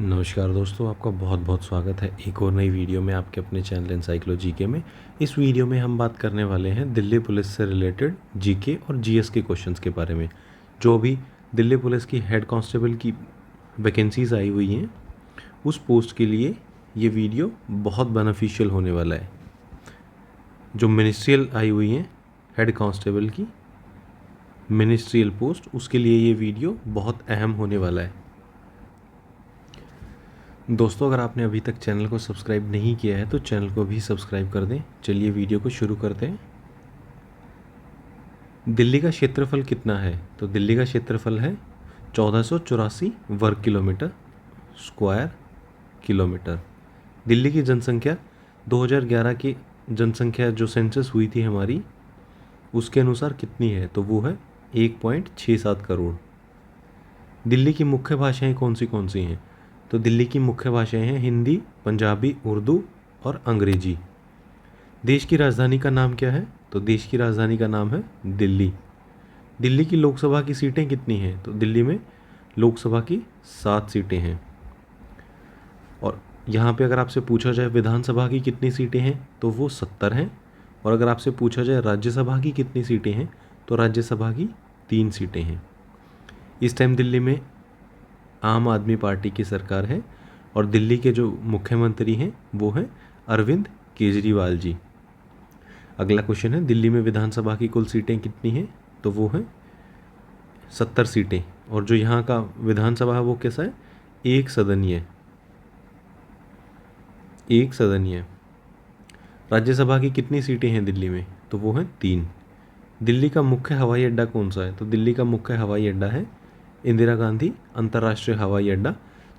नमस्कार दोस्तों, आपका बहुत बहुत स्वागत है एक और नई वीडियो में आपके अपने चैनल एनसाइक्लो जीके में। इस वीडियो में हम बात करने वाले हैं दिल्ली पुलिस से रिलेटेड जीके और जीएस के क्वेश्चंस के बारे में। जो भी दिल्ली पुलिस की हेड कांस्टेबल की वैकेंसीज़ आई हुई हैं, उस पोस्ट के लिए ये वीडियो बहुत बेनिफिशियल होने वाला है। जो मिनिस्ट्रियल आई हुई हैं हेड कांस्टेबल की मिनिस्ट्रियल पोस्ट, उसके लिए ये वीडियो बहुत अहम होने वाला है। दोस्तों, अगर आपने अभी तक चैनल को सब्सक्राइब नहीं किया है तो चैनल को भी सब्सक्राइब कर दें। चलिए वीडियो को शुरू करते हैं। दिल्ली का क्षेत्रफल कितना है? तो दिल्ली का क्षेत्रफल है 1484 वर्ग किलोमीटर स्क्वायर किलोमीटर। दिल्ली की जनसंख्या 2011 की जनसंख्या जो सेंसस हुई थी हमारी, उसके अनुसार कितनी है? तो वो है 1.67 करोड़। दिल्ली की मुख्य भाषाएं कौन सी हैं? तो दिल्ली की मुख्य भाषाएं हैं हिंदी, पंजाबी, उर्दू और अंग्रेजी। देश की राजधानी का नाम क्या है? तो देश की राजधानी का नाम है दिल्ली। दिल्ली की लोकसभा की सीटें कितनी हैं? तो दिल्ली में लोकसभा की 7 सीटें हैं। और यहाँ पे अगर आपसे पूछा जाए विधानसभा की कितनी सीटें हैं, तो वो 70 हैं। और अगर आपसे पूछा जाए राज्यसभा की कितनी सीटें हैं, तो राज्यसभा की 3 सीटें हैं। इस टाइम दिल्ली में आम आदमी पार्टी की सरकार है और दिल्ली के जो मुख्यमंत्री हैं वो हैं अरविंद केजरीवाल जी। अगला क्वेश्चन है, दिल्ली में विधानसभा की कुल सीटें कितनी हैं? तो वो हैं 70 सीटें। और जो यहाँ का विधानसभा है वो कैसा है? एक सदनीय। राज्यसभा की कितनी सीटें हैं दिल्ली में? तो वो हैं 3। दिल्ली का मुख्य हवाई अड्डा कौन सा है? तो दिल्ली का मुख्य हवाई अड्डा है इंदिरा गांधी अंतर्राष्ट्रीय हवाई अड्डा,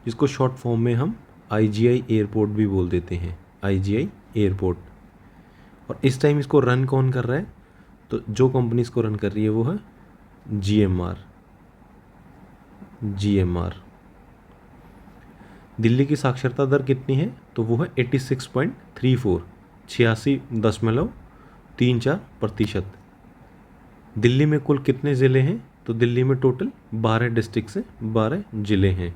जिसको शॉर्ट फॉर्म में हम आईजीआई एयरपोर्ट भी बोल देते हैं, आईजीआई एयरपोर्ट। और इस टाइम इसको रन कौन कर रहा है? तो जो कंपनी इसको रन कर रही है वो है जीएमआर। दिल्ली की साक्षरता दर कितनी है? तो वो है 86.34, 86.34%। दिल्ली में कुल कितने ज़िले हैं? तो दिल्ली में टोटल 12 डिस्ट्रिक्ट से 12 ज़िले हैं।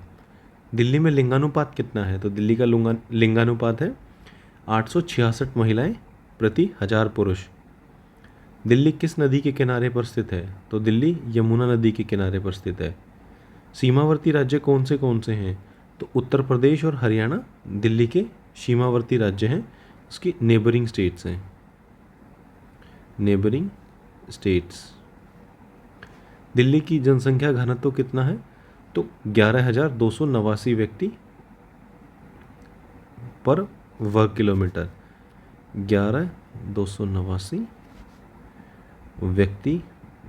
दिल्ली में लिंगानुपात कितना है? तो दिल्ली का लिंगानुपात है 866 महिलाएं प्रति 1000 पुरुष। दिल्ली किस नदी के किनारे पर स्थित है? तो दिल्ली यमुना नदी के किनारे पर स्थित है। सीमावर्ती राज्य कौन से हैं? तो उत्तर प्रदेश और हरियाणा दिल्ली के सीमावर्ती राज्य हैं, उसकी नेबरिंग स्टेट्स हैं, नेबरिंग स्टेट्स। दिल्ली की जनसंख्या घनत्व कितना है? तो 11,289 व्यक्ति पर वर्ग किलोमीटर। 11,289 व्यक्ति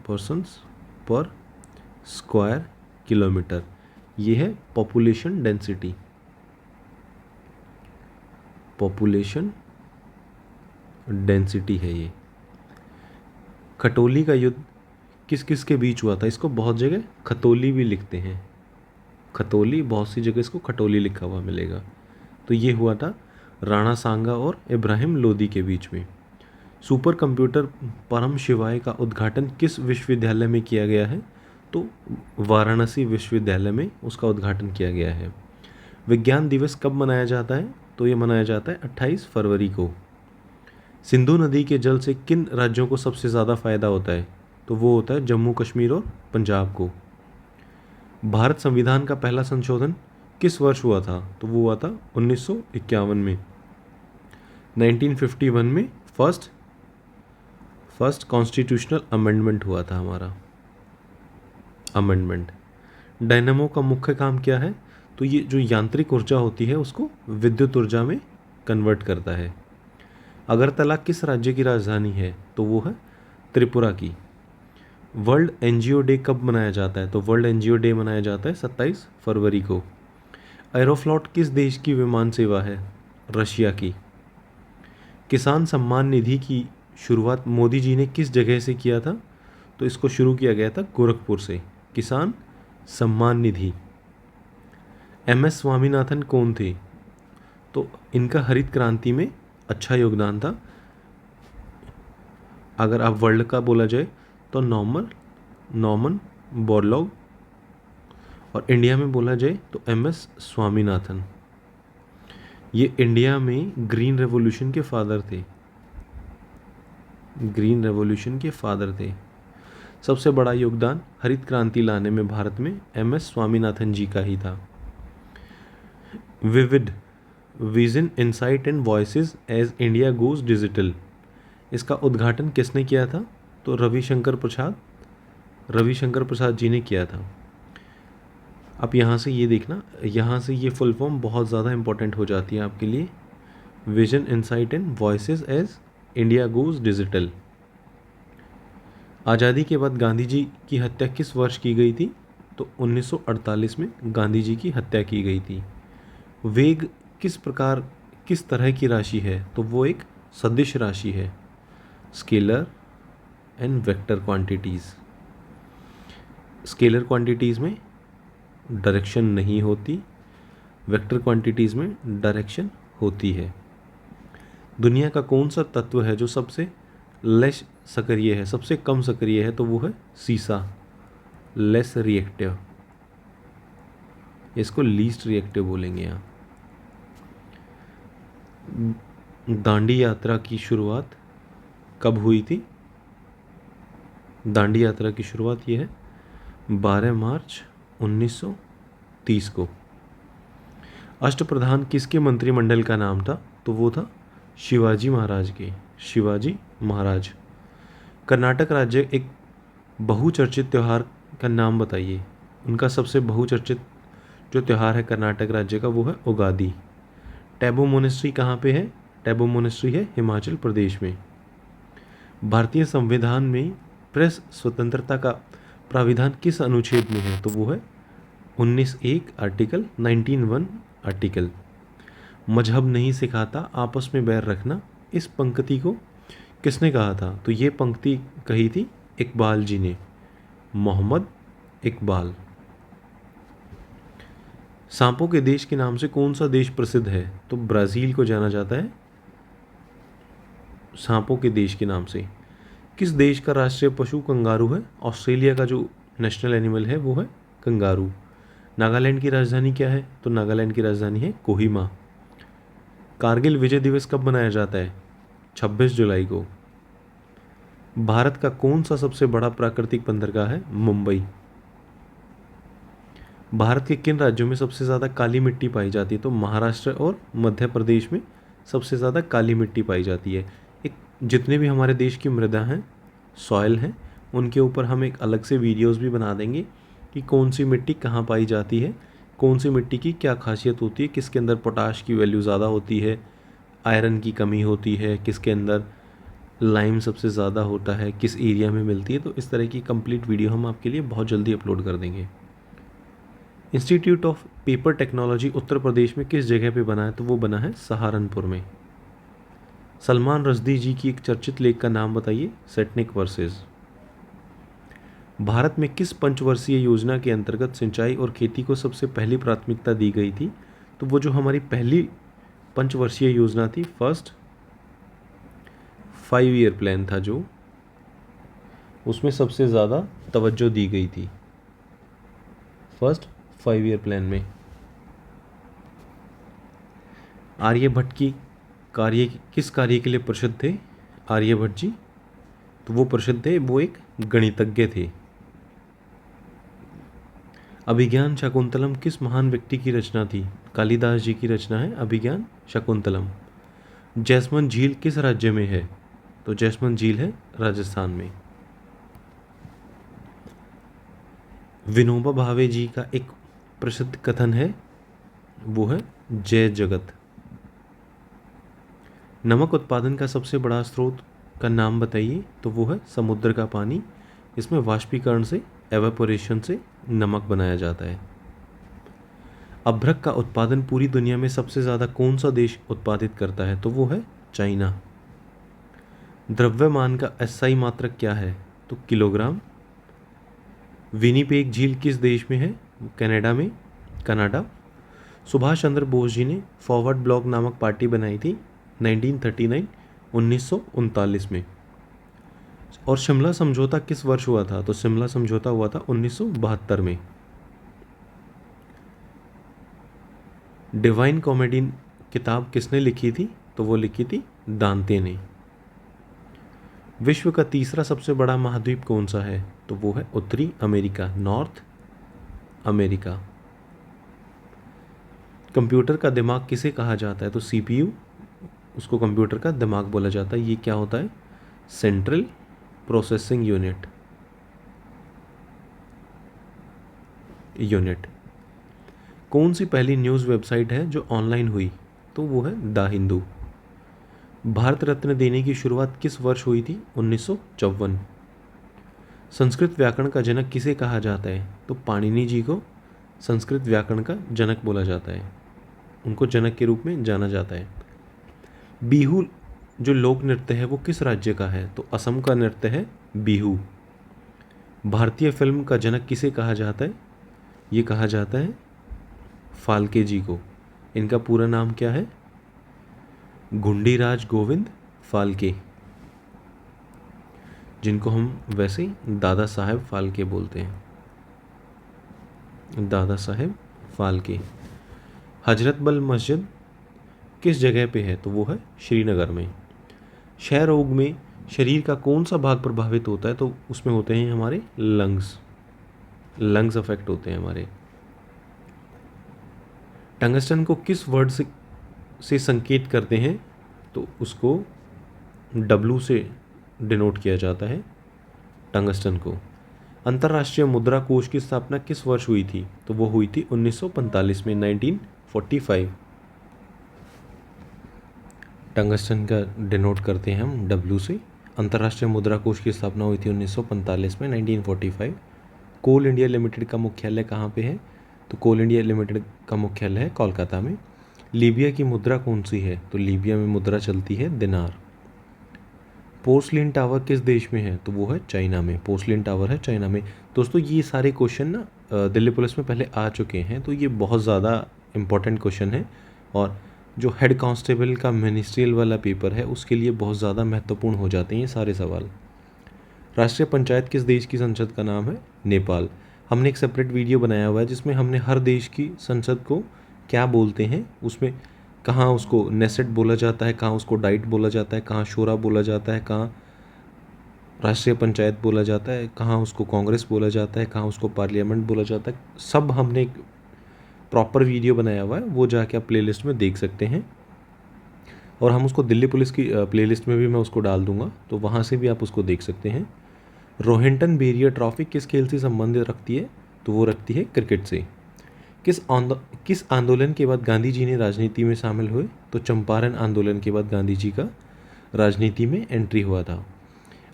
पर्सन्स पर स्क्वायर किलोमीटर। ये है पॉपुलेशन डेंसिटी। पॉपुलेशन डेंसिटी है ये। खटोली का युद्ध किस किस के बीच हुआ था? इसको बहुत जगह खतोली भी लिखते हैं, खतोली, बहुत सी जगह इसको खटोली लिखा हुआ मिलेगा। तो ये हुआ था राणा सांगा और इब्राहिम लोदी के बीच में। सुपर कंप्यूटर परम शिवाय का उद्घाटन किस विश्वविद्यालय में किया गया है? तो वाराणसी विश्वविद्यालय में उसका उद्घाटन किया गया है। विज्ञान दिवस कब मनाया जाता है? तो ये मनाया जाता है 28 फरवरी को। सिंधु नदी के जल से किन राज्यों को सबसे ज़्यादा फ़ायदा होता है? तो वो होता है जम्मू कश्मीर और पंजाब को। भारत संविधान का पहला संशोधन किस वर्ष हुआ था? तो वो हुआ था 1951 में। 1951 में फर्स्ट कॉन्स्टिट्यूशनल अमेंडमेंट हुआ था हमारा, अमेंडमेंट। डायनामो का मुख्य काम क्या है? तो ये जो यांत्रिक ऊर्जा होती है उसको विद्युत ऊर्जा में कन्वर्ट करता है। अगरतला किस राज्य की राजधानी है? तो वो है त्रिपुरा की। वर्ल्ड एनजीओ डे कब मनाया जाता है? तो वर्ल्ड एनजीओ डे मनाया जाता है 27 फरवरी को। एरोफ्लॉट किस देश की विमान सेवा है? रशिया की। किसान सम्मान निधि की शुरुआत मोदी जी ने किस जगह से किया था? तो इसको शुरू किया गया था गोरखपुर से, किसान सम्मान निधि। एमएस स्वामीनाथन कौन थे? तो इनका हरित क्रांति में अच्छा योगदान था। अगर आप वर्ल्ड का बोला जाए तो नॉर्मन बोरलॉग और इंडिया में बोला जाए तो MS स्वामीनाथन। ये इंडिया में ग्रीन रेवोल्यूशन के फादर थे, ग्रीन रेवोल्यूशन के फादर थे। सबसे बड़ा योगदान हरित क्रांति लाने में भारत में MS स्वामीनाथन जी का ही था। Vivid vision insight and voices as India goes digital, इसका उद्घाटन किसने किया था? तो रविशंकर प्रसाद जी ने किया था। अब यहाँ से ये देखना, यहाँ से ये फुल फॉर्म बहुत ज़्यादा इंपॉर्टेंट हो जाती है आपके लिए। Vision insight and voices as India goes digital. आज़ादी के बाद गांधी जी की हत्या किस वर्ष की गई थी? तो 1948 में गांधी जी की हत्या की गई थी। वेग किस तरह की राशि है? तो वो एक सदिश राशि है, scalar and vector quantities. Scalar quantities में डायरेक्शन नहीं होती, वेक्टर क्वांटिटीज़ में डायरेक्शन होती है। दुनिया का कौन सा तत्व है जो सबसे लेस सक्रिय है, सबसे कम सक्रिय है? तो वो है सीसा, लेस रिएक्टिव, इसको लीस्ट रिएक्टिव बोलेंगे यहाँ। दांडी यात्रा की शुरुआत कब हुई थी? दांडी यात्रा की शुरुआत ये है 12 मार्च 1930 को। अष्टप्रधान किसके मंत्रिमंडल का नाम था? तो वो था शिवाजी महाराज के, शिवाजी महाराज। कर्नाटक राज्य एक बहुचर्चित त्यौहार का नाम बताइए। उनका सबसे बहुचर्चित जो त्यौहार है कर्नाटक राज्य का वो है उगादी। टैबू मोनेस्ट्री कहाँ पे है? टैबू मोनेस्ट्री है हिमाचल प्रदेश में। भारतीय संविधान में प्रेस स्वतंत्रता का प्राविधान किस अनुच्छेद में है? तो वो है 19(1) आर्टिकल, 19(1) आर्टिकल। मजहब नहीं सिखाता आपस में बैर रखना, इस पंक्ति को किसने कहा था? तो ये पंक्ति कही थी इकबाल जी ने, मोहम्मद इकबाल। सांपों के देश के नाम से कौन सा देश प्रसिद्ध है? तो ब्राज़ील को जाना जाता है सांपों के देश के नाम से। किस देश का राष्ट्रीय पशु कंगारू है? ऑस्ट्रेलिया का जो नेशनल एनिमल है वो है कंगारू। नागालैंड की राजधानी क्या है? तो नागालैंड की राजधानी है कोहिमा। कारगिल विजय दिवस कब मनाया जाता है? 26 जुलाई को। भारत का कौन सा सबसे बड़ा प्राकृतिक बंदरगाह है? मुंबई। भारत के किन राज्यों में सबसे ज़्यादा काली मिट्टी पाई जाती है? तो महाराष्ट्र और मध्य प्रदेश में सबसे ज़्यादा काली मिट्टी पाई जाती है। एक जितने भी हमारे देश की मृदा हैं, सॉइल हैं, उनके ऊपर हम एक अलग से वीडियोस भी बना देंगे कि कौन सी मिट्टी कहाँ पाई जाती है, कौन सी मिट्टी की क्या खासियत होती है, किसके अंदर पोटाश की वैल्यू ज़्यादा होती है, आयरन की कमी होती है, किसके अंदर लाइम सबसे ज़्यादा होता है, किस एरिया में मिलती है। तो इस तरह की कंप्लीट वीडियो हम आपके लिए बहुत जल्दी अपलोड कर देंगे। Institute of paper technology Uttar Pradesh में किस जगह पे बना है? तो वो बना है सहारनपुर में। सलमान रश्दी जी की एक चर्चित लेख का नाम बताइए, सेटनिक वर्सेस। भारत में किस पंचवर्षीय योजना के अंतर्गत सिंचाई और खेती को सबसे पहली प्राथमिकता दी गई थी? तो वो जो हमारी पहली पंचवर्षीय योजना थी, फर्स्ट 5 ईयर प्लान था, जो उसमें सबसे ज़्यादा तवज्जो दी गई थी, फर्स्ट 5 ईयर प्लान में। आर्यभट्ट की किस कार्य के लिए प्रसिद्ध थे आर्यभट्ट जी? तो वो प्रसिद्ध थे, वो एक गणितज्ञ थे। अभिज्ञान शाकुंतलम किस महान व्यक्ति की रचना थी? कालिदास जी की रचना है अभिज्ञान शाकुंतलम। जैसमंद झील किस राज्य में है? तो जैसमंद झील है राजस्थान में। विनोबा भावे जी का एक प्रसिद्ध कथन है, वो है जय जगत। नमक उत्पादन का सबसे बड़ा स्रोत का नाम बताइए? तो वो है समुद्र का पानी। इसमें वाष्पीकरण से, एवेपोरेशन से नमक बनाया जाता है। अभ्रक का उत्पादन पूरी दुनिया में सबसे ज़्यादा कौन सा देश उत्पादित करता है? तो वो है चाइना। द्रव्यमान का एसआई मात्रक क्या है? तो किलोग्राम। विनिपेग झील किस देश में है? कनाडा में, कनाडा। सुभाष चंद्र बोस जी ने फॉरवर्ड ब्लॉक नामक पार्टी बनाई थी 1939 में। और शिमला समझौता किस वर्ष हुआ था? तो शिमला समझौता हुआ था 1972 में। डिवाइन कॉमेडी किताब किसने लिखी थी? तो वो लिखी थी दांते ने। विश्व का तीसरा सबसे बड़ा महाद्वीप कौन सा है? तो वो है उत्तरी अमेरिका, नॉर्थ अमेरिका। कंप्यूटर का दिमाग किसे कहा जाता है? तो सीपीयू, उसको कंप्यूटर का दिमाग बोला जाता है। ये क्या होता है? Central processing unit. कौन सी पहली न्यूज़ वेबसाइट है जो ऑनलाइन हुई? तो वो है द हिंदू। भारत रत्न देने की शुरुआत किस वर्ष हुई थी? 1954। संस्कृत व्याकरण का जनक किसे कहा जाता है? तो पाणिनि जी को संस्कृत व्याकरण का जनक बोला जाता है, उनको जनक के रूप में जाना जाता है। बिहू जो लोक नृत्य है वो किस राज्य का है? तो असम का नृत्य है बिहू। भारतीय फिल्म का जनक किसे कहा जाता है? ये कहा जाता है फाल्के जी को। इनका पूरा नाम क्या है? घुंडीराज गोविंद फाल्के, जिनको हम वैसे दादा साहेब फाल्के बोलते हैं, दादा साहेब फाल्के। हजरत बल मस्जिद किस जगह पे है? तो वो है श्रीनगर में। क्षय रोग में शरीर का कौन सा भाग प्रभावित होता है? तो उसमें होते हैं हमारे लंग्स अफेक्ट होते हैं हमारे। टंगस्टन को किस वर्ड से संकेत करते हैं? तो उसको W से डिनोट किया जाता है टंगस्टन को। अंतर्राष्ट्रीय मुद्रा कोष की स्थापना किस वर्ष हुई थी? तो वो हुई थी 1945 में, 1945। टंगस्टन का डिनोट करते हैं हम W से। अंतर्राष्ट्रीय मुद्रा कोष की स्थापना हुई थी 1945 में, 1945। कोल इंडिया लिमिटेड का मुख्यालय कहाँ पे है? तो कोल इंडिया लिमिटेड का मुख्यालय है कोलकाता में। लीबिया की मुद्रा कौन सी है? तो लीबिया में मुद्रा चलती है दिनार। पोर्सलिन टावर किस देश में है? तो वो है चाइना में। पोर्सलिन टावर है चाइना में। दोस्तों ये सारे क्वेश्चन ना दिल्ली पुलिस में पहले आ चुके हैं, तो ये बहुत ज़्यादा इम्पोर्टेंट क्वेश्चन है, और जो हेड कांस्टेबल का मिनिस्ट्रियल वाला पेपर है उसके लिए बहुत ज़्यादा महत्वपूर्ण हो जाते हैं ये सारे सवाल। राष्ट्रीय पंचायत किस देश की संसद का नाम है? नेपाल। हमने एक सेपरेट वीडियो बनाया हुआ है जिसमें हमने हर देश की संसद को क्या बोलते हैं, उसमें कहाँ उसको नेसेट बोला जाता है, कहाँ उसको डाइट बोला जाता है, कहाँ शोरा बोला जाता है, कहाँ राष्ट्रीय पंचायत बोला जाता है, कहाँ उसको कांग्रेस बोला जाता है, कहाँ उसको पार्लियामेंट बोला जाता है, सब हमने एक प्रॉपर वीडियो बनाया हुआ है, वो जाके आप प्लेलिस्ट में देख सकते हैं। और हम उसको दिल्ली पुलिस की प्लेलिस्ट में भी मैं उसको डाल दूंगा, तो वहाँ से भी आप उसको देख सकते हैं। रोहिंटन बेरियर ट्रॉफी किस खेल से संबंधित रखती है? तो वो रखती है क्रिकेट से। किस आंदोलन के बाद गांधी जी ने राजनीति में शामिल हुए? तो चंपारण आंदोलन के बाद गांधी जी का राजनीति में एंट्री हुआ था।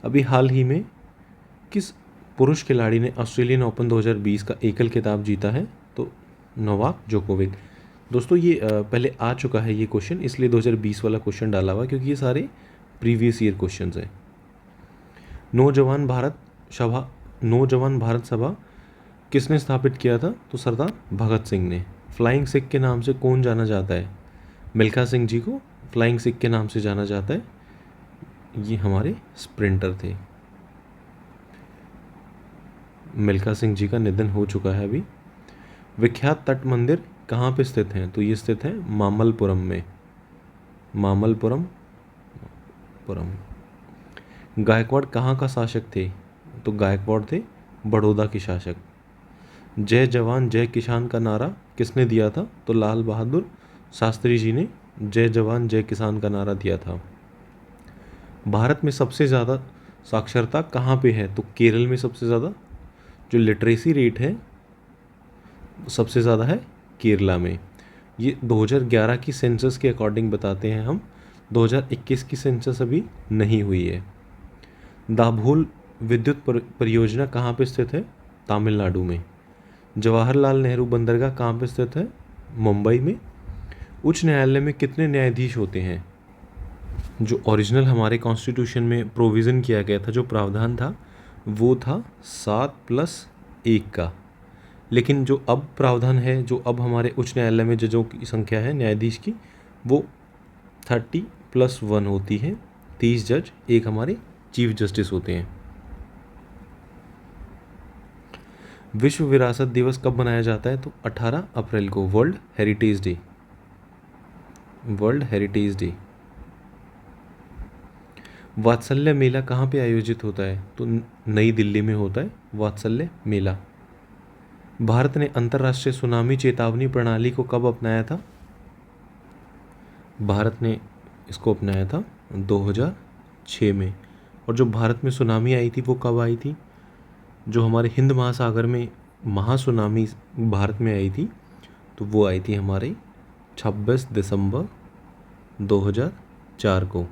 अभी हाल ही में किस पुरुष खिलाड़ी ने ऑस्ट्रेलियन ओपन 2020 का एकल खिताब जीता है? तो नोवाक जोकोविक। दोस्तों ये पहले आ चुका है ये क्वेश्चन, इसलिए 2020 वाला क्वेश्चन डाला हुआ क्योंकि ये सारे प्रीवियस ईयर क्वेश्चन हैं। नौजवान भारत सभा किसने स्थापित किया था? तो सरदार भगत सिंह ने। फ्लाइंग सिख के नाम से कौन जाना जाता है? मिल्खा सिंह जी को फ्लाइंग सिख के नाम से जाना जाता है। ये हमारे स्प्रिंटर थे। मिल्खा सिंह जी का निधन हो चुका है अभी। विख्यात तट मंदिर कहाँ पे स्थित हैं? तो ये स्थित है मामल्लपुरम में। मामल्लपुरम। गायकवाड़ कहाँ का शासक थे? तो गायकवाड़ थे बड़ौदा के शासक। जय जवान जय किसान का नारा किसने दिया था? तो लाल बहादुर शास्त्री जी ने जय जवान जय किसान का नारा दिया था। भारत में सबसे ज़्यादा साक्षरता कहाँ पे है? तो केरल में सबसे ज़्यादा जो लिटरेसी रेट है सबसे ज़्यादा है केरला में। ये 2011 की सेंसस के अकॉर्डिंग बताते हैं हम, 2021 की सेंसस अभी नहीं हुई है। दाभोल विद्युत परियोजना कहाँ पे स्थित है? तमिलनाडु में। जवाहरलाल नेहरू बंदरगाह कहाँ पे स्थित है? मुंबई में। उच्च न्यायालय में कितने न्यायाधीश होते हैं? जो ओरिजिनल हमारे कॉन्स्टिट्यूशन में प्रोविज़न किया गया था, जो प्रावधान था, वो था 7+1 का। लेकिन जो अब प्रावधान है, जो अब हमारे उच्च न्यायालय में जजों की संख्या है न्यायाधीश की, वो 30+1 होती है। 30 जज, एक हमारे चीफ जस्टिस होते हैं। विश्व विरासत दिवस कब मनाया जाता है? तो 18 अप्रैल को, world heritage day. World heritage day. वात्सल्य मेला कहाँ पे आयोजित होता है? तो नई दिल्ली में होता है वात्सल्य मेला। भारत ने अंतर्राष्ट्रीय सुनामी चेतावनी प्रणाली को कब अपनाया था? भारत ने इसको अपनाया था 2006 में। और जो भारत में सुनामी आई थी वो कब आई थी? जो हमारे हिंद महासागर में महासुनामी भारत में आई थी तो वो आई थी हमारे 26 दिसंबर 2004 को।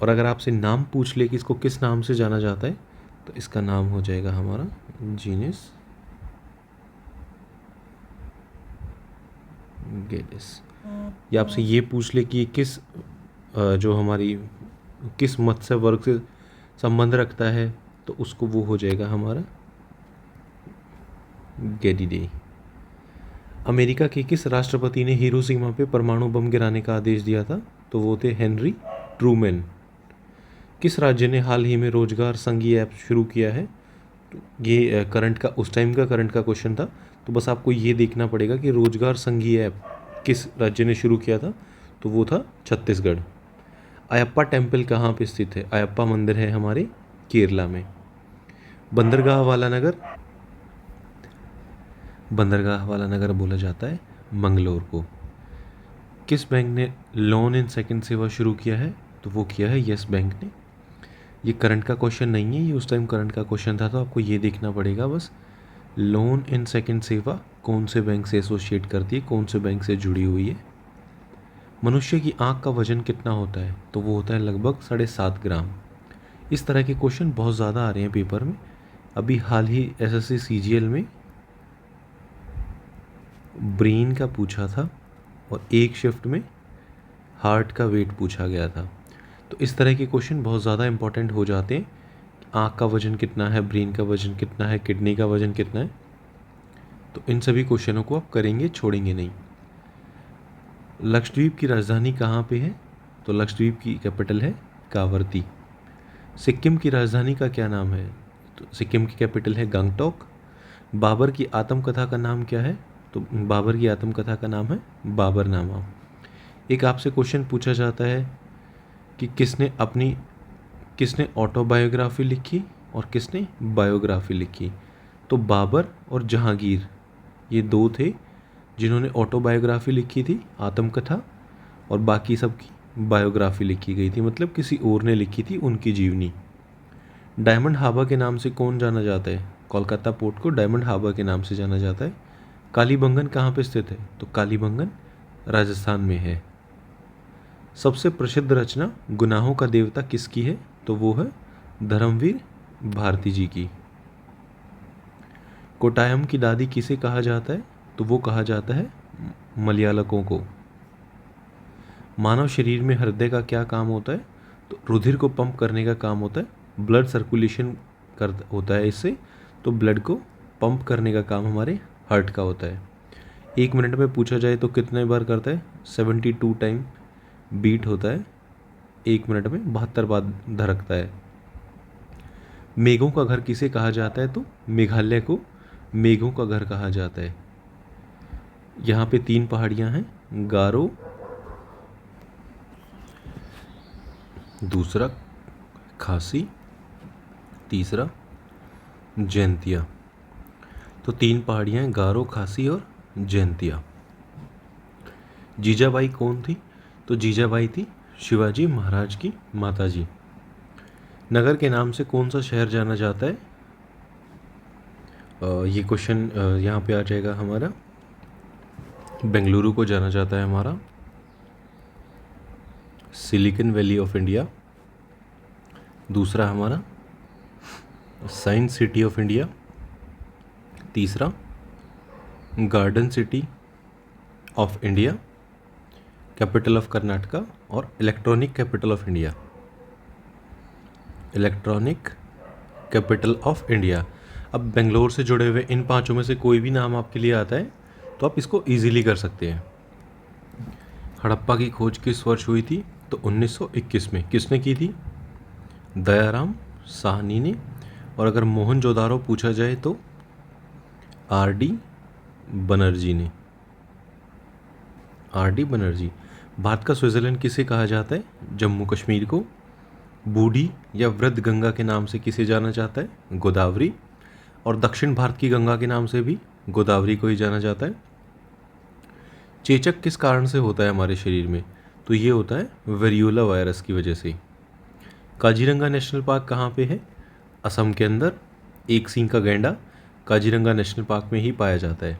और अगर आपसे नाम पूछ ले कि इसको किस नाम से जाना जाता है तो इसका नाम हो जाएगा हमारा जीनस गेलिस। या आपसे ये पूछ ले कि ये किस जो हमारी किस मत्स्य वर्ग से संबंध रखता है तो उसको वो हो जाएगा हमारा गेलीले। अमेरिका के किस राष्ट्रपति ने हिरोशिमा पे परमाणु बम गिराने का आदेश दिया था? तो वो थे हेनरी ट्रूमैन। किस राज्य ने हाल ही में रोजगार संघी ऐप शुरू किया है? तो ये करंट का उस टाइम का करंट का क्वेश्चन था, तो बस आपको ये देखना पड़ेगा कि रोजगार संघी ऐप किस राज्य ने शुरू किया था, तो वो था छत्तीसगढ़। अयप्पा टेम्पल कहाँ पे स्थित है? अयप्पा मंदिर है हमारे केरला में। बंदरगाह वाला नगर बोला जाता है मंगलोर को। किस बैंक ने लोन इन सेकंड सेवा शुरू किया है? तो वो किया है यस बैंक ने। ये करंट का क्वेश्चन नहीं है, ये उस टाइम करंट का क्वेश्चन था, तो आपको ये देखना पड़ेगा बस लोन इन सेकंड सेवा कौन से बैंक से एसोसिएट करती है, कौन से बैंक से जुड़ी हुई है। मनुष्य की आँख का वजन कितना होता है? तो वो होता है लगभग 7.5 ग्राम। इस तरह के क्वेश्चन बहुत ज़्यादा आ रहे हैं पेपर में। अभी हाल ही एसएससी सीजीएल में ब्रेन का पूछा था और एक शिफ्ट में हार्ट का वेट पूछा गया था। तो इस तरह के क्वेश्चन बहुत ज़्यादा इंपॉर्टेंट हो जाते हैं। आँख का वजन कितना है, ब्रेन का वजन कितना है, किडनी का वजन कितना है, तो इन सभी क्वेश्चनों को आप करेंगे, छोड़ेंगे नहीं। लक्षद्वीप की राजधानी कहाँ पे है? तो लक्षद्वीप की कैपिटल है कावरती। सिक्किम की राजधानी का क्या नाम है? तो सिक्किम की कैपिटल है गंगटोक। बाबर की आत्मकथा का नाम क्या है? तो बाबर की आत्मकथा का नाम है बाबरनामा। एक आपसे क्वेश्चन पूछा जाता है कि किसने ऑटोबायोग्राफी लिखी और किसने बायोग्राफी लिखी? तो बाबर और जहांगीर ये दो थे जिन्होंने ऑटोबायोग्राफी लिखी थी, आत्मकथा, और बाकी सब की बायोग्राफी लिखी गई थी, मतलब किसी और ने लिखी थी उनकी जीवनी। डायमंड हार्बर के नाम से कौन जाना जाता है? कोलकाता पोर्ट को डायमंड हार्बर के नाम से जाना जाता है। कालीबंगन कहाँ पे स्थित है? तो कालीबंगन राजस्थान में है। सबसे प्रसिद्ध रचना गुनाहों का देवता किसकी है? तो वो है धर्मवीर भारती जी की। कोटायम की दादी किसे कहा जाता है? तो वो कहा जाता है मलयालकों को। मानव शरीर में हृदय का क्या काम होता है? तो रुधिर को पंप करने का काम होता है, ब्लड सर्कुलेशन होता है इससे, तो ब्लड को पंप करने का काम हमारे हार्ट का होता है। 1 मिनट में पूछा जाए तो कितने बार करता है? 72 टाइम बीट होता है 1 मिनट में, 72 बार धड़कता है। मेघों का घर किसे कहा जाता है? तो मेघालय को मेघों का घर कहा जाता है। यहाँ पे 3 पहाड़ियाँ हैं, गारो, दूसरा खासी, तीसरा जैंतिया। तो 3 पहाड़ियाँ हैं, गारो, खासी और जैंतिया। जीजाबाई कौन थी? तो जीजाबाई थी शिवाजी महाराज की माताजी। नगर के नाम से कौन सा शहर जाना जाता है? ये क्वेश्चन यहाँ पे आ जाएगा हमारा बेंगलुरु को जाना जाता है हमारा सिलिकॉन वैली ऑफ इंडिया। दूसरा हमारा साइंस सिटी ऑफ इंडिया। तीसरा garden city of India, capital of Karnataka, और electronic capital of India. Electronic capital of India. अब बेंगलोर से जुड़े हुए इन 5 में से कोई भी नाम आपके लिए आता है तो आप इसको इजीली कर सकते हैं। हड़प्पा की खोज किस वर्ष हुई थी? तो 1921 में। किसने की थी? दयाराम साहनी ने। और अगर मोहनजोदारो पूछा जाए तो आर डी बनर्जी ने, R.D. बनर्जी। भारत का स्विट्ज़रलैंड किसे कहा जाता है? जम्मू कश्मीर को। बूढ़ी या वृद्ध गंगा के नाम से किसे जाना जाता है? गोदावरी। और दक्षिण भारत की गंगा के नाम से भी गोदावरी को ही जाना जाता है। चेचक किस कारण से होता है हमारे शरीर में? तो ये होता है वेरियोला वायरस की वजह से। काजीरंगा नेशनल पार्क कहाँ पे है? असम के अंदर। एक सींग का गैंडा काजीरंगा नेशनल पार्क में ही पाया जाता है।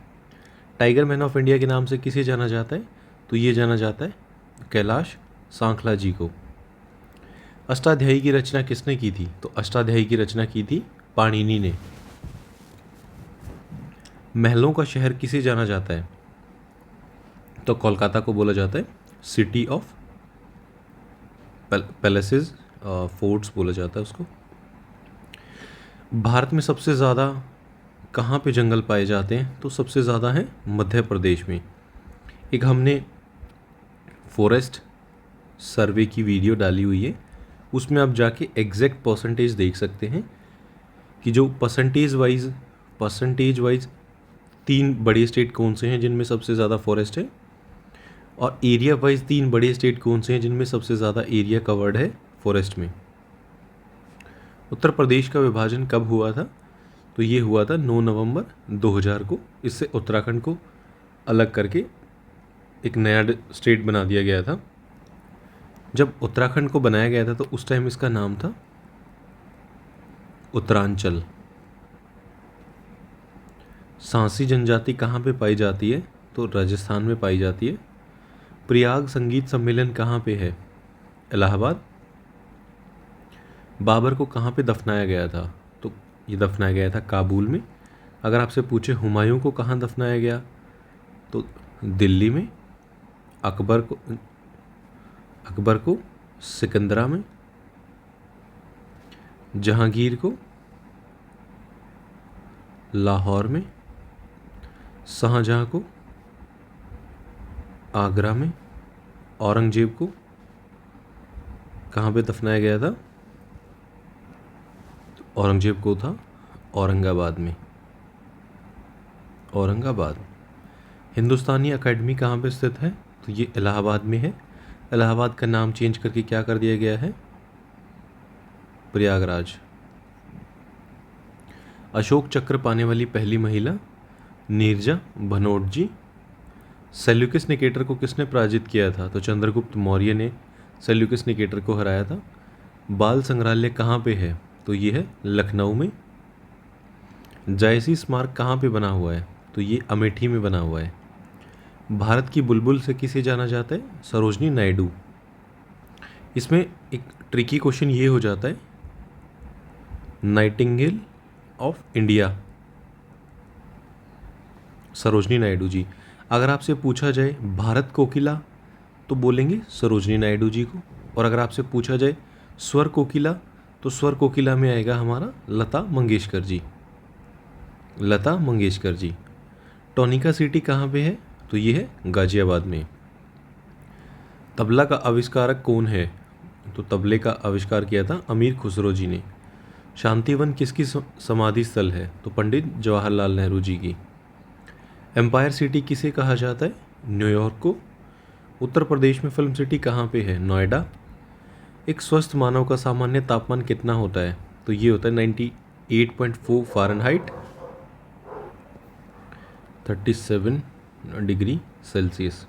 टाइगर मैन ऑफ इंडिया के नाम से किसे जाना जाता है? तो ये जाना जाता है कैलाश सांखला जी को। अष्टाध्यायी की रचना किसने की थी? तो अष्टाध्यायी की रचना की थी पाणिनि ने। महलों का शहर किसे जाना जाता है? तो कोलकाता को बोला जाता है सिटी ऑफ पैलेसेस, फोर्ट्स बोला जाता है उसको। भारत में सबसे ज़्यादा कहाँ पे जंगल पाए जाते हैं? तो सबसे ज़्यादा है मध्य प्रदेश में। एक हमने फॉरेस्ट सर्वे की वीडियो डाली हुई है, उसमें आप जाके एग्जैक्ट परसेंटेज देख सकते हैं कि जो परसेंटेज वाइज 3 बड़े स्टेट कौन से हैं जिनमें सबसे ज़्यादा फॉरेस्ट है, और एरिया वाइज 3 बड़े स्टेट कौन से हैं जिनमें सबसे ज़्यादा एरिया कवर्ड है फॉरेस्ट में। उत्तर प्रदेश का विभाजन कब हुआ था? तो ये हुआ था 9 नवंबर 2000 को। इससे उत्तराखंड को अलग करके एक नया स्टेट बना दिया गया था। जब उत्तराखंड को बनाया गया था तो उस टाइम इसका नाम था उत्तरांचल। सांसी जनजाति कहाँ पे पाई जाती है? तो राजस्थान में पाई जाती है। प्रयाग संगीत सम्मेलन कहाँ पे है? इलाहाबाद। बाबर को कहाँ पे दफनाया गया था? तो ये दफनाया गया था काबुल में। अगर आपसे पूछे हुमायूं को कहाँ दफनाया गया? तो दिल्ली में। अकबर को सिकंदरा में। जहांगीर को लाहौर में। शाहजहां को आगरा में। औरंगजेब को कहाँ पे दफनाया गया था? तो औरंगजेब को था औरंगाबाद में। औरंगाबाद। हिंदुस्तानी अकेडमी कहाँ पे स्थित है? तो ये इलाहाबाद में है। इलाहाबाद का नाम चेंज करके क्या कर दिया गया है? प्रयागराज। अशोक चक्र पाने वाली पहली महिला नीरजा भनोट जी। सेल्यूकस निकेटर को किसने पराजित किया था? तो चंद्रगुप्त मौर्य ने सेल्यूकस निकेटर को हराया था। बाल संग्रहालय कहाँ पे है? तो ये है लखनऊ में। जायसी स्मारक कहाँ पे बना हुआ है? तो ये अमेठी में बना हुआ है। भारत की बुलबुल से किसे जाना जाता है? सरोजनी नायडू। इसमें एक ट्रिकी क्वेश्चन ये हो जाता है, nightingale of India Sarojini Naidu ji. अगर आपसे पूछा जाए भारत कोकिला तो बोलेंगे सरोजनी नायडू जी को। और अगर आपसे पूछा जाए स्वर कोकिला तो स्वर कोकिला में आएगा हमारा लता मंगेशकर जी। लता मंगेशकर जी। टोनिका सिटी कहाँ पे है? तो ये है गाजियाबाद में। तबला का आविष्कारक कौन है? तो तबले का आविष्कार किया था अमीर खुसरो जी ने। शांतिवन किसकी समाधि स्थल है? तो पंडित जवाहरलाल नेहरू जी की। एम्पायर सिटी किसे कहा जाता है? न्यूयॉर्क को। उत्तर प्रदेश में फिल्म सिटी कहाँ पे है? नोएडा। एक स्वस्थ मानव का सामान्य तापमान कितना होता है? तो ये होता है 98.4 फ़ारेनहाइट, 37 डिग्री सेल्सियस।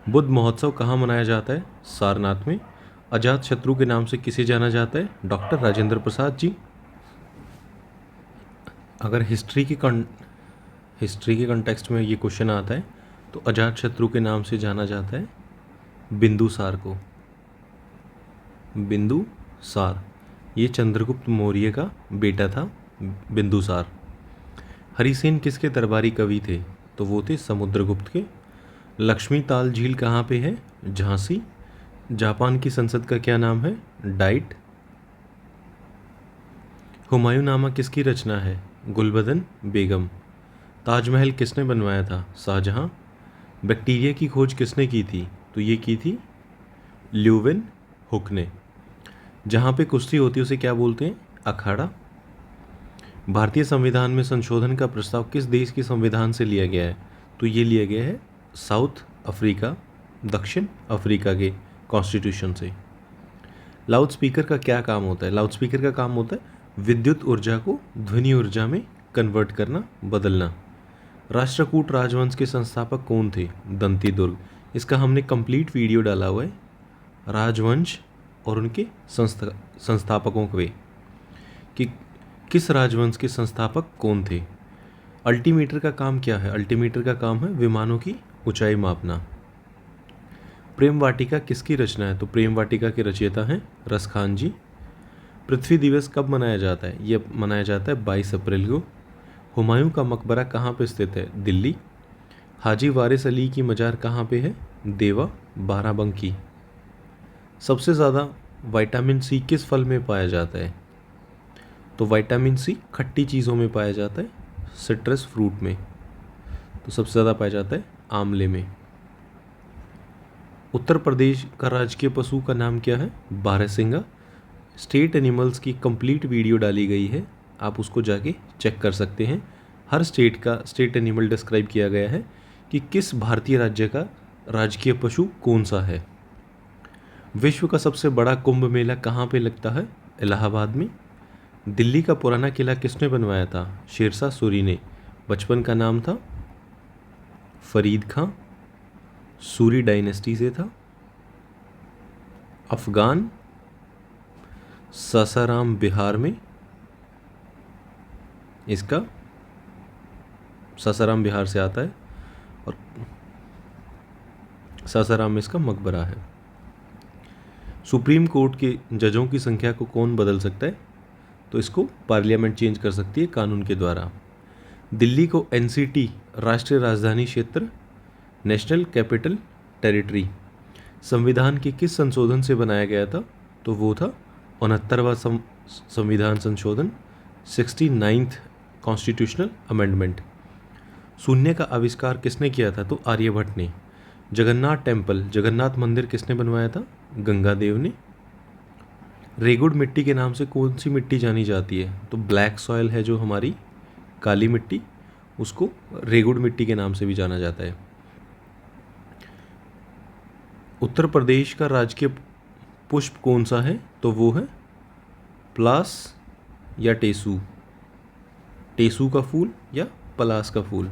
बुद्ध महोत्सव कहाँ मनाया जाता है? सारनाथ में। अजात शत्रु के नाम से किसे जाना जाता है? डॉक्टर राजेंद्र प्रसाद जी। अगर हिस्ट्री के कंटेक्स्ट में ये क्वेश्चन आता है तो अजात शत्रु के नाम से जाना जाता है बिंदुसार को। बिंदुसार ये चंद्रगुप्त मौर्य का बेटा था बिंदुसार। हरिसेन किसके दरबारी कवि थे? तो वो थे समुद्रगुप्त के। लक्ष्मी ताल झील कहाँ पे है? झांसी। जापान की संसद का क्या नाम है? डाइट। हुमायूं नामा किसकी रचना है? गुलबदन बेगम। ताजमहल किसने बनवाया था? शाहजहां। बैक्टीरिया की खोज किसने की थी? तो ये की थी ल्यूवेन हुक ने। जहाँ पे कुश्ती होती है उसे क्या बोलते हैं? अखाड़ा। भारतीय संविधान में संशोधन का प्रस्ताव किस देश के संविधान से लिया गया है? तो ये लिया गया है साउथ अफ्रीका, दक्षिण अफ्रीका के कॉन्स्टिट्यूशन से। लाउड स्पीकर का क्या काम होता है? लाउड स्पीकर का काम होता है विद्युत ऊर्जा को ध्वनि ऊर्जा में कन्वर्ट करना, बदलना। राष्ट्रकूट राजवंश के संस्थापक कौन थे? दंती दुर्ग। इसका हमने कंप्लीट वीडियो डाला हुआ है, राजवंश और उनके संस्थापकों के, कि किस राजवंश के संस्थापक कौन थे। अल्टीमीटर का काम क्या है? अल्टीमीटर का काम है विमानों की ऊंचाई मापना। प्रेम वाटिका किसकी रचना है? तो प्रेम वाटिका के रचयिता हैं रसखान जी। पृथ्वी दिवस कब मनाया जाता है? ये मनाया जाता है 22 अप्रैल को। हुमायूं का मकबरा कहाँ पे स्थित है? दिल्ली। हाजी वारिस अली की मज़ार कहाँ पे है? देवा, बाराबंकी। सबसे ज़्यादा विटामिन सी किस फल में पाया जाता है? तो विटामिन सी खट्टी चीज़ों में पाया जाता है, सिट्रस फ्रूट में। तो सबसे ज़्यादा पाया जाता है आंवले में। उत्तर प्रदेश का राजकीय पशु का नाम क्या है? बारहसिंगा। स्टेट एनिमल्स की कंप्लीट वीडियो डाली गई है, आप उसको जाके चेक कर सकते हैं। हर स्टेट का स्टेट एनिमल डिस्क्राइब किया गया है कि किस भारतीय राज्य का राजकीय पशु कौन सा है। विश्व का सबसे बड़ा कुंभ मेला कहाँ पे लगता है? इलाहाबाद में। दिल्ली का पुराना किला किसने बनवाया था? शेरशाह सूरी ने। बचपन का नाम था फरीद खां, सूरी डायनेस्टी से था। अफगान, सासाराम बिहार में, इसका सासाराम बिहार से आता है और सासाराम में इसका मकबरा है। सुप्रीम कोर्ट के जजों की संख्या को कौन बदल सकता है? तो इसको पार्लियामेंट चेंज कर सकती है कानून के द्वारा। दिल्ली को एनसीटी राष्ट्रीय राजधानी क्षेत्र, नेशनल कैपिटल टेरिटरी, संविधान के किस संशोधन से बनाया गया था? तो वो था 69वां संविधान संशोधन, 69th कॉन्स्टिट्यूशनल अमेंडमेंट। शून्य का आविष्कार किसने किया था? तो आर्यभट्ट ने। जगन्नाथ टेम्पल, जगन्नाथ मंदिर किसने बनवाया था? गंगादेव ने। रेगुड़ मिट्टी के नाम से कौन सी मिट्टी जानी जाती है? तो ब्लैक सॉयल है जो हमारी काली मिट्टी, उसको रेगुड़ मिट्टी के नाम से भी जाना जाता है। उत्तर प्रदेश का राजकीय पुष्प कौन सा है? तो वो है पलास या टेसू, टेसू का फूल या पलास का फूल।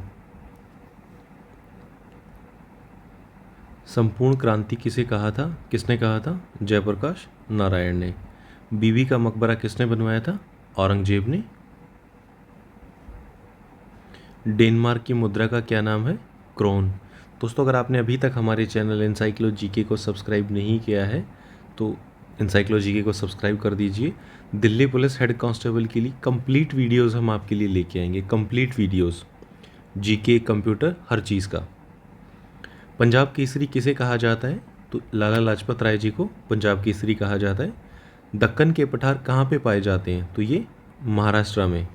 संपूर्ण क्रांति किसे कहा था? किसने कहा था? जयप्रकाश नारायण ने। बीबी का मकबरा किसने बनवाया था? औरंगजेब ने। डेनमार्क की मुद्रा का क्या नाम है? क्रोन। दोस्तों, अगर आपने अभी तक हमारे चैनल एनसाइक्लो जीके को सब्सक्राइब नहीं किया है तो एनसाइक्लो जीके को सब्सक्राइब कर दीजिए। दिल्ली पुलिस हेड कांस्टेबल के लिए कंप्लीट वीडियोस हम आपके लिए लेके आएंगे, कंप्लीट वीडियोस, जीके, कंप्यूटर, हर चीज़ का। पंजाब केसरी किसे कहा जाता है? तो लाला लाजपत राय जी को पंजाब केसरी कहा जाता है। दक्कन के पठार कहाँ पे पाए जाते हैं? तो ये महाराष्ट्र में।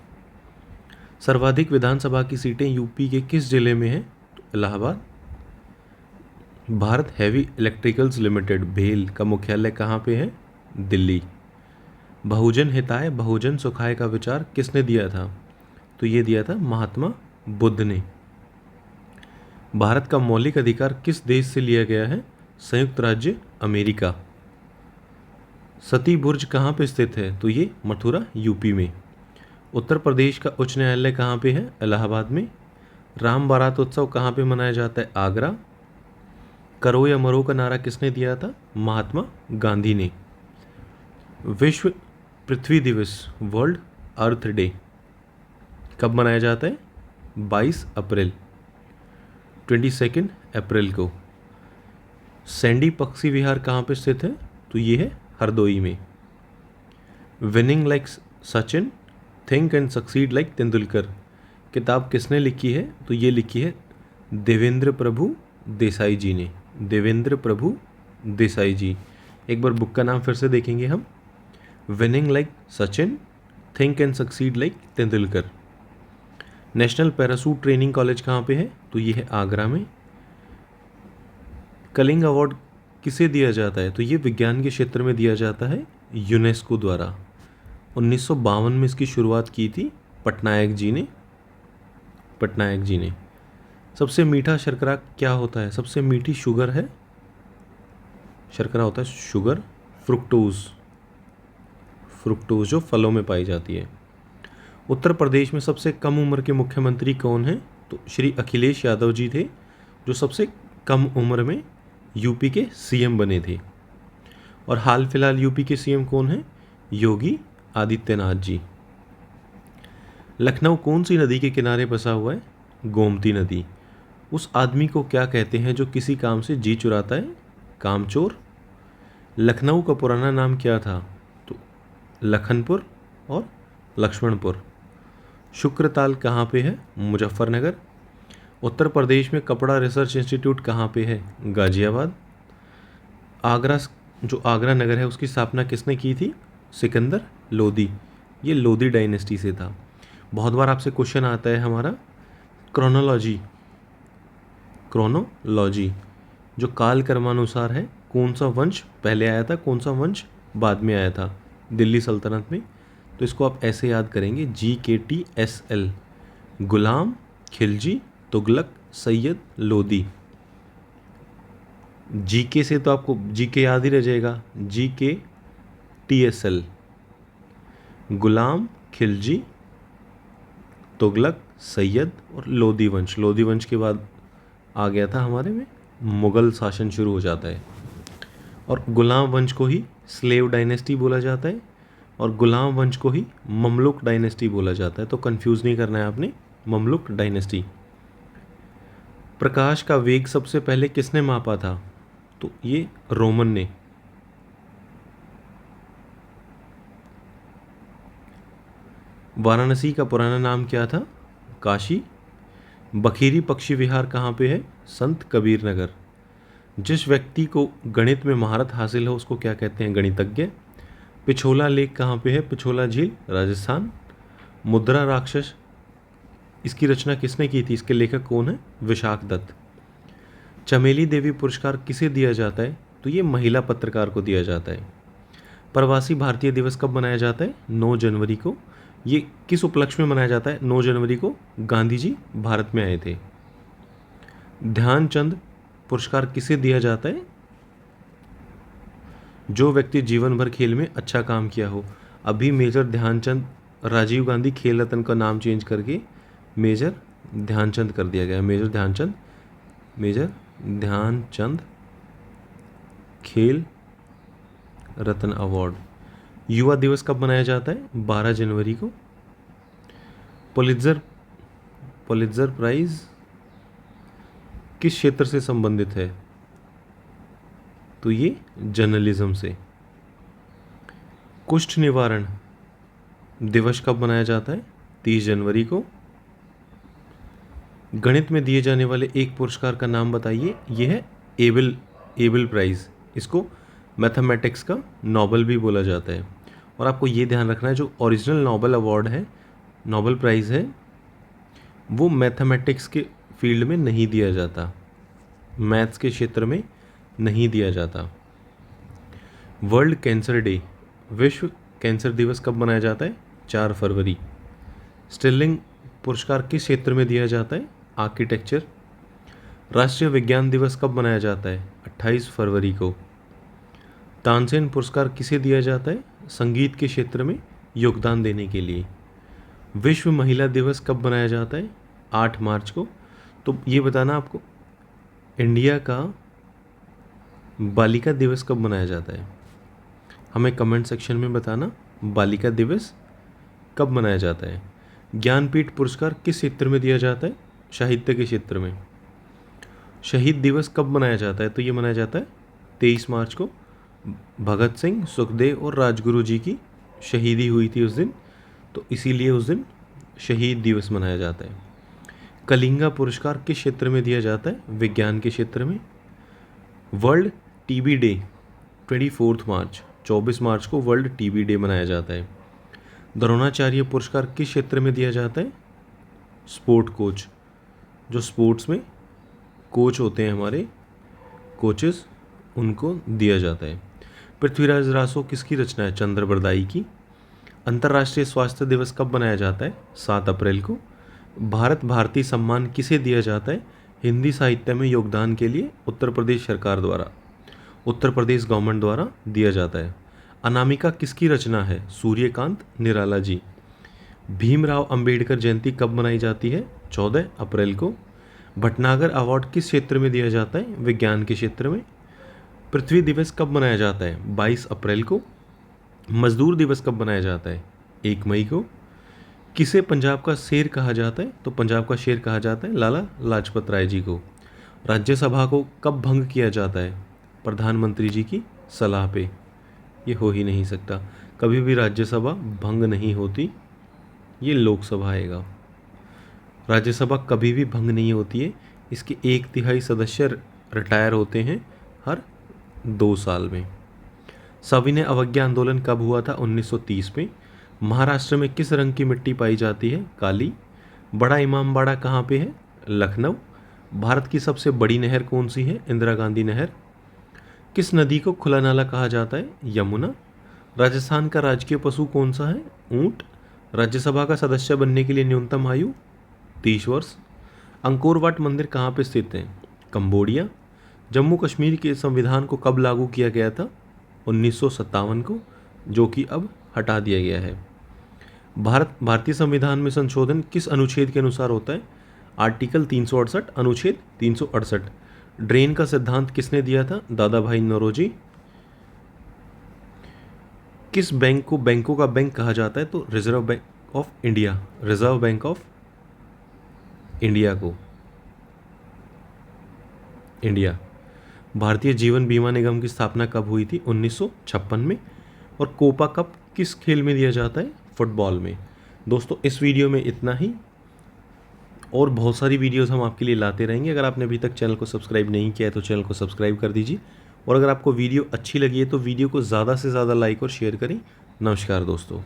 सर्वाधिक विधानसभा की सीटें यूपी के किस जिले में हैं? तो Allahabad. Bharat heavy electricals limited भेल का मुख्यालय कहाँ पे है? दिल्ली। बहुजन हिताय बहुजन सुखाय का विचार किसने दिया था? तो ये दिया था महात्मा बुद्ध ने। भारत का मौलिक अधिकार किस देश से लिया गया है? संयुक्त राज्य अमेरिका। सती बुर्ज कहाँ पे स्थित है? तो ये मथुरा यूपी में। उत्तर प्रदेश का उच्च न्यायालय कहाँ पे है? इलाहाबाद में। राम बारात उत्सव कहाँ पे मनाया जाता है? आगरा। करो या मरो का नारा किसने दिया था? महात्मा गांधी ने। विश्व पृथ्वी दिवस, वर्ल्ड अर्थ डे, कब मनाया जाता है? 22 अप्रैल, 22 अप्रैल को। सैंडी पक्षी विहार कहाँ पे स्थित है? तो ये है हरदोई में। Winning like Sachin, think and succeed like Tendulkar किताब किसने लिखी है? तो ये लिखी है देवेंद्र प्रभु देसाई जी ने। देवेंद्र प्रभु देसाई जी। एक बार बुक का नाम फिर से देखेंगे हम, winning like Sachin, think and succeed like Tendulkar. National parachute training college कहाँ पे है? तो ये है आगरा में। कलिंग अवार्ड किसे दिया जाता है? तो ये विज्ञान के क्षेत्र में दिया जाता है यूनेस्को द्वारा। 1952 में इसकी शुरुआत की थी पटनायक जी ने। सबसे मीठा शर्करा क्या होता है? सबसे मीठी शुगर है, शर्करा होता है शुगर, फ्रुक्टोज जो फलों में पाई जाती है। उत्तर प्रदेश में सबसे कम उम्र के मुख्यमंत्री कौन हैं? तो श्री अखिलेश यादव जी थे, जो सबसे कम उम्र में यूपी के सीएम बने थे। और हाल फिलहाल यूपी के सीएम कौन हैं? योगी आदित्यनाथ जी। लखनऊ कौन सी नदी के किनारे बसा हुआ है? गोमती नदी। उस आदमी को क्या कहते हैं जो किसी काम से जी चुराता है? कामचोर। लखनऊ का पुराना नाम क्या था? तो लखनपुर और लक्ष्मणपुर। शुक्रताल कहाँ पे है? मुजफ्फरनगर। उत्तर प्रदेश में कपड़ा रिसर्च इंस्टीट्यूट कहाँ पे है? गाजियाबाद। आगरा नगर है, उसकी स्थापना किसने की थी? सिकंदर लोदी। ये लोदी डायनेस्टी से था। बहुत बार आपसे क्वेश्चन आता है हमारा क्रोनोलॉजी, जो काल क्रमानुसार है, कौन सा वंश पहले आया था, कौन सा वंश बाद में आया था दिल्ली सल्तनत में। तो इसको आप ऐसे याद करेंगे, GKTSL, गुलाम, खिलजी, तुगलक, सैयद, लोदी। जीके से तो आपको जीके याद ही रह जाएगा, GKTSL, गुलाम, खिलजी, तुगलक, सैयद और लोदी वंश। लोदी वंश के बाद आ गया था हमारे में मुग़ल शासन शुरू हो जाता है। और गुलाम वंश को ही स्लेव डायनेस्टी बोला जाता है, और गुलाम वंश को ही ममलुक डायनेस्टी बोला जाता है। तो कंफ्यूज नहीं करना है आपने, ममलुक डायनेस्टी। प्रकाश का वेग सबसे पहले किसने मापा था? तो ये रोमन ने। वाराणसी का पुराना नाम क्या था? काशी। बखीरी पक्षी विहार कहाँ पे है? संत कबीर नगर। जिस व्यक्ति को गणित में महारत हासिल हो उसको क्या कहते हैं? गणितज्ञ। पिछोला लेक कहाँ पे है? पिछोला झील, राजस्थान। मुद्रा राक्षस, इसकी रचना किसने की थी? इसके लेखक कौन है? विशाख दत्त। चमेली देवी पुरस्कार किसे दिया जाता है? तो ये महिला पत्रकार को दिया जाता है। प्रवासी भारतीय दिवस कब मनाया जाता है? 9 जनवरी को। ये किस उपलक्ष्य में मनाया जाता है? 9 जनवरी को गांधी जी भारत में आए थे। ध्यानचंद पुरस्कार किसे दिया जाता है? जो व्यक्ति जीवन भर खेल में अच्छा काम किया हो। अभी मेजर ध्यानचंद, राजीव गांधी खेल रत्न का नाम चेंज करके मेजर ध्यानचंद कर दिया गया। मेजर ध्यानचंद खेल रत्न अवार्ड। युवा दिवस कब मनाया जाता है? 12 जनवरी को। पुलित्जर प्राइज किस क्षेत्र से संबंधित है? तो ये जर्नलिज्म से। कुष्ठ निवारण दिवस कब मनाया जाता है? 30 जनवरी को। गणित में दिए जाने वाले एक पुरस्कार का नाम बताइए। यह है एबल प्राइज़। इसको मैथमेटिक्स का नोबेल भी बोला जाता है। और आपको ये ध्यान रखना है, जो ओरिजिनल नोबेल अवार्ड है, नोबेल प्राइज़ है, वो मैथमेटिक्स के फील्ड में नहीं दिया जाता, मैथ्स के क्षेत्र में नहीं दिया जाता। वर्ल्ड कैंसर डे, विश्व कैंसर दिवस कब मनाया जाता है? 4 फरवरी। स्टिरलिंग पुरस्कार किस क्षेत्र में दिया जाता है? आर्किटेक्चर। राष्ट्रीय विज्ञान दिवस कब मनाया जाता है? 28 फरवरी को। तानसेन पुरस्कार किसे दिया जाता है? संगीत के क्षेत्र में योगदान देने के लिए। विश्व महिला दिवस कब मनाया जाता है? 8 मार्च को। तो ये बताना आपको, इंडिया का बालिका दिवस कब मनाया जाता है? हमें कमेंट सेक्शन में बताना बालिका दिवस कब मनाया जाता है। ज्ञानपीठ पुरस्कार किस क्षेत्र में दिया जाता है? साहित्य के क्षेत्र में। शहीद दिवस कब मनाया जाता है? तो ये मनाया जाता है 23 मार्च को। भगत सिंह, सुखदेव और राजगुरु जी की शहीदी हुई थी उस दिन, तो इसीलिए उस दिन शहीद दिवस मनाया जाता है। कलिंगा पुरस्कार किस क्षेत्र में दिया जाता है? विज्ञान के क्षेत्र में। वर्ल्ड टीबी डे 24 मार्च, 24 मार्च को वर्ल्ड टीबी डे मनाया जाता है। द्रोणाचार्य पुरस्कार किस क्षेत्र में दिया जाता है? स्पोर्ट कोच, जो स्पोर्ट्स में कोच होते हैं हमारे कोचेस, उनको दिया जाता है। पृथ्वीराज रासो किसकी रचना है? चंद्रबरदाई की। अंतर्राष्ट्रीय स्वास्थ्य दिवस कब मनाया जाता है? 7 अप्रैल को। भारत भारती सम्मान किसे दिया जाता है? हिंदी साहित्य में योगदान के लिए उत्तर प्रदेश सरकार द्वारा, उत्तर प्रदेश गवर्नमेंट द्वारा दिया जाता है। अनामिका किसकी रचना है? सूर्यकांत निराला जी। भीमराव अंबेडकर जयंती कब मनाई जाती है? 14 अप्रैल को। भटनागर अवार्ड किस क्षेत्र में दिया जाता है? विज्ञान के क्षेत्र में। पृथ्वी दिवस कब मनाया जाता है? 22 अप्रैल को। मजदूर दिवस कब मनाया जाता है? 1 मई को। किसे पंजाब का शेर कहा जाता है? तो पंजाब का शेर कहा जाता है लाला लाजपत राय जी को। राज्यसभा को कब भंग किया जाता है? प्रधानमंत्री जी की सलाह पे। ये हो ही नहीं सकता, कभी भी राज्यसभा भंग नहीं होती, ये लोकसभा आएगा। राज्यसभा कभी भी भंग नहीं होती है, इसके 1/3 सदस्य रिटायर होते हैं हर 2 साल में। सविनय अवज्ञा आंदोलन कब हुआ था? 1930 में। महाराष्ट्र में किस रंग की मिट्टी पाई जाती है? काली। बड़ा इमामबाड़ा कहाँ पे है? लखनऊ। भारत की सबसे बड़ी नहर कौन सी है? इंदिरा गांधी नहर। किस नदी को खुला नाला कहा जाता है? यमुना। राजस्थान का राजकीय पशु कौन सा है? ऊंट। राज्यसभा का सदस्य बनने के लिए न्यूनतम आयु 30 वर्ष। अंकोर वाट मंदिर कहाँ पे स्थित है? कंबोडिया। जम्मू कश्मीर के संविधान को कब लागू किया गया था? 1957 को, जो कि अब हटा दिया गया है। भारतीय संविधान में संशोधन किस अनुच्छेद के अनुसार होता है? आर्टिकल 368, अनुच्छेद 368। ड्रेन का सिद्धांत किसने दिया था? दादा भाई नौरोजी। किस बैंक को बैंकों का बैंक कहा जाता है? तो reserve bank of India, reserve bank of India को, इंडिया। भारतीय जीवन बीमा निगम की स्थापना कब हुई थी? 1956 में। और कोपा कप किस खेल में दिया जाता है? फुटबॉल में। दोस्तों इस वीडियो में इतना ही, और बहुत सारी वीडियोस हम आपके लिए लाते रहेंगे। अगर आपने अभी तक चैनल को सब्सक्राइब नहीं किया है तो चैनल को सब्सक्राइब कर दीजिए, और अगर आपको वीडियो अच्छी लगी है तो वीडियो को ज़्यादा से ज़्यादा लाइक और शेयर करें। नमस्कार दोस्तों।